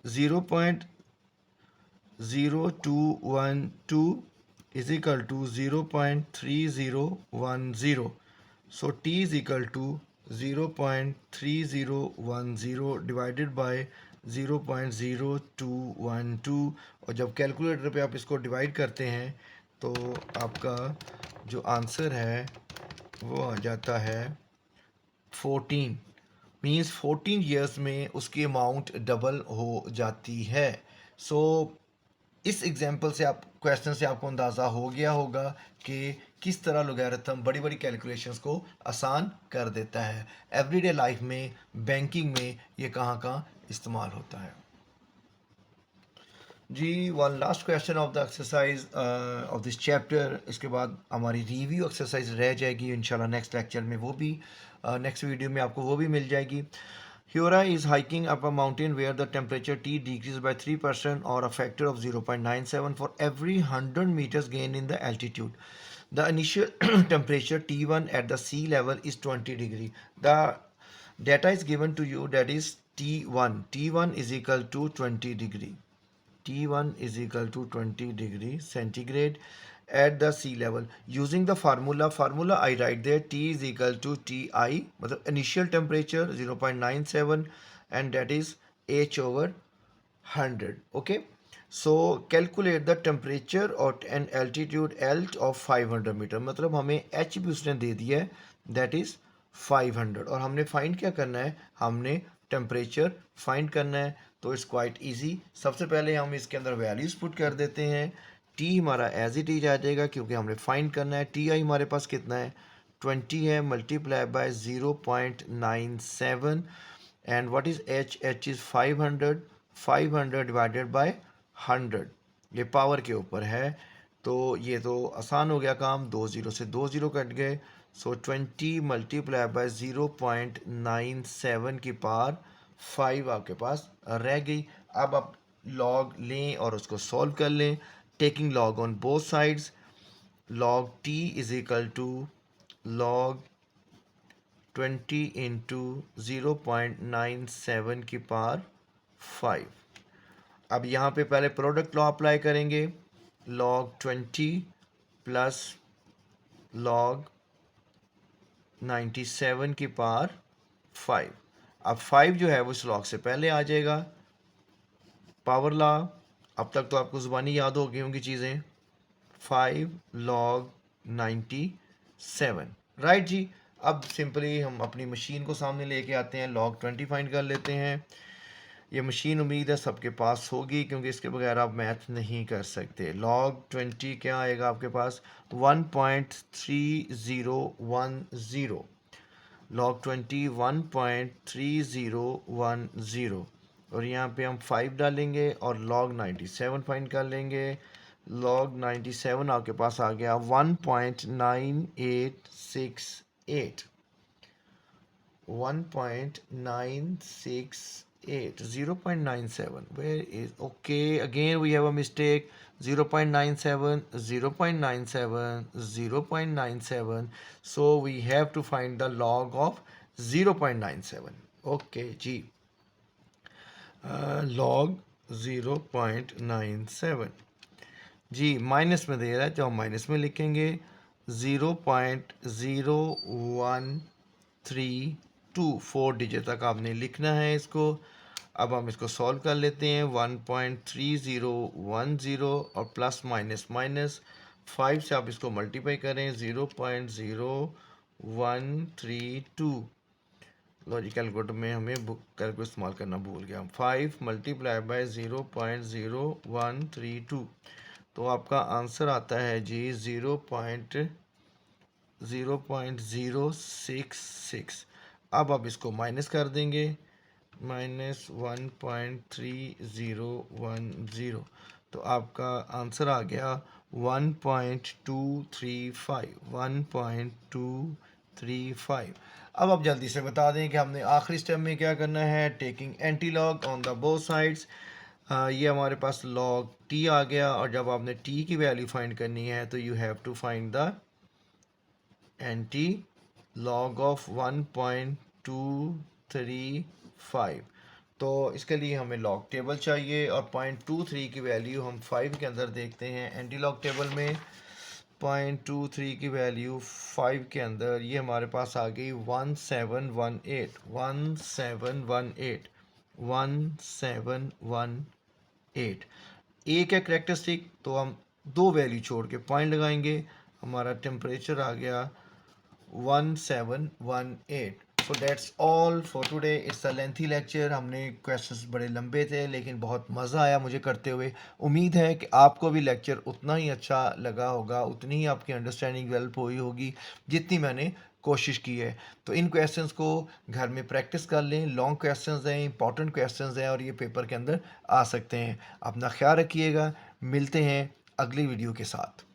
0.0212 is equal to 0.3010, so t is equal to 0.3010 divided by 0.0212, और जब कैलकुलेटर पे आप इसको डिवाइड करते हैं तो आपका जो आंसर है वो आ जाता है 14, मीन्स 14 ईयर्स में उसकी अमाउंट डबल हो जाती है। सो इस एग्जांपल से आप क्वेश्चन से आपको अंदाज़ा हो गया होगा कि किस तरह लोगैरिथम बड़ी बड़ी कैलकुलेशंस को आसान कर देता है। एवरीडे लाइफ में, बैंकिंग में ये कहाँ कहाँ इस्तेमाल होता है। जी one last question of the exercise of this chapter, इसके बाद हमारी रिव्यू एक्सरसाइज रह जाएगी इंशाल्लाह नेक्स्ट लेक्चर में, वो भी नेक्स्ट वीडियो में आपको वो भी मिल जाएगी. Hura is hiking up a mountain where the temperature T decreases by 3% or a factor of 0.97 for every 100 meters gain in the altitude. The initial temperature T1 at the sea level is 20 degree. The data is given to you, that is T1. T1 is equal to 20 degree. T1 is equal to 20 degree centigrade at the sea level. Using the formula I write there, T is equal to Ti, मतलब initial temperature 0.97 and that is H over 100. Okay. So calculate the temperature at an altitude L of 500 metre. मतलब हमें H भी उसने दे दिया है, that is 500, और हमने find क्या करना है, हमने टेम्परेचर फाइंड करना है. तो इट्स क्वाइट इजी. सबसे पहले हम इसके अंदर वैल्यूज पुट कर देते हैं. टी हमारा एज इट इज आ जाएगा क्योंकि हमने फाइंड करना है. टी आई हमारे पास कितना है, 20 है, multiply by 0.97 and what is H, H is 500, 500 divided by 100, ये पावर के ऊपर है. तो ये तो आसान हो गया काम, 2 जीरो से 2 जीरो कट गए. सो 20 मल्टीप्लाई बाय 0.97 की पावर 5 आपके पास रह गई. अब आप लॉग लें और उसको सॉल्व कर लें. Taking log on both sides, log t is equal to log 20 into 0.97 की पावर 5. अब यहाँ पे पहले प्रोडक्ट लॉ अप्लाई करेंगे. log 20 प्लस log 97 की पावर 5. अब 5 जो है वो इस लॉग से पहले आ जाएगा. पावर लॉ अब तक तो आपको ज़ुबानी याद हो गई होंगी चीज़ें. 5 log 97, राइट जी. अब सिंपली हम अपनी मशीन को सामने लेके आते हैं, log 20 फाइंड कर लेते हैं. ये मशीन उम्मीद है सबके पास होगी क्योंकि इसके बगैर आप मैथ नहीं कर सकते. log 20 क्या आएगा आपके पास, 1.3010. log 20 1.3010, और यहाँ पे हम 5 डालेंगे और log 97 फाइंड कर लेंगे. log 97 आपके पास आ गया 1.9868, 1.968, 0.97. Where is, okay, again we have a mistake. 0.97, 0.97, 0.97. So we have to find the log of 0.97. Okay जी, log 0.97 जी. माइनस में दे रहा है तो हम माइनस में लिखेंगे. 0.0132, 4 डिजिट तक आपने लिखना है इसको. अब हम इसको सॉल्व कर लेते हैं. 1.3010 और प्लस माइनस माइनस 5 से आप इसको मल्टीप्लाई करें. 0.0132, लॉजिक कैलकुलेटर में हमें कैलकुलेटर इस्तेमाल करना भूल गया. 5 मल्टीप्लाई बाय 0.0132, तो आपका आंसर आता है जी 0.066. अब आप इसको माइनस कर देंगे, माइनस 1.3010, तो आपका आंसर आ गया 1.235, 1.235. अब आप जल्दी से बता दें कि हमने आखिरी स्टेप में क्या करना है. Taking anti log on the both sides. ये हमारे पास log t आ गया, और जब आपने t की वैल्यू फाइंड करनी है तो you have to find the anti log of 1.235. तो इसके लिए हमें लॉग टेबल चाहिए, और 0.23 की वैल्यू हम 5 के अंदर देखते हैं. एंटी लॉग टेबल में 0.23 की वैल्यू 5 के अंदर ये हमारे पास आ गई 1718, 1718, 1718. एक है करेक्टरिस्टिक, तो हम दो वैल्यू छोड़ के पॉइंट लगाएंगे. हमारा टेम्परेचर आ गया 1718. So that's all for today. It's a lengthy lecture. हमने क्वेश्चंस बड़े लंबे थे लेकिन बहुत मज़ा आया मुझे करते हुए. उम्मीद है कि आपको भी लेक्चर उतना ही अच्छा लगा होगा, उतनी ही आपकी अंडरस्टैंडिंग डेवलप हुई होगी जितनी मैंने कोशिश की है। तो इन क्वेश्चंस को घर में प्रैक्टिस कर लें, लॉन्ग क्वेश्चंस हैं, इंपॉर्टेंट क्वेश्चंस हैं और ये पेपर के अंदर आ सकते हैं। अपना ख्याल रखिएगा, मिलते हैं अगली वीडियो के साथ।